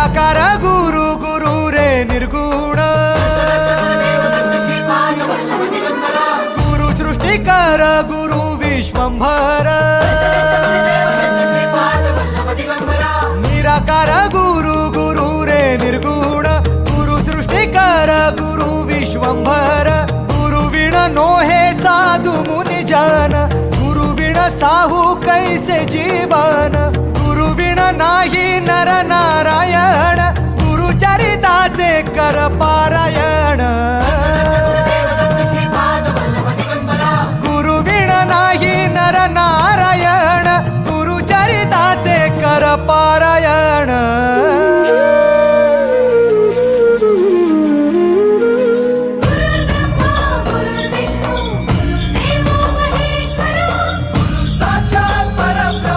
निराकार गुरु गुरु रे निर्गुण गुरु सृष्टिकर गुरु विश्वंभर निराकार गुरु गुरु रे निर्गुण गुरु सृष्टिकर गुरु विश्वंभर गुरु विण नोहे साधु मुनि जन गुरु विण साहू कैसे जीवन गुरु विण नाही नर नारायण गुरु चरिताचे कर पारायण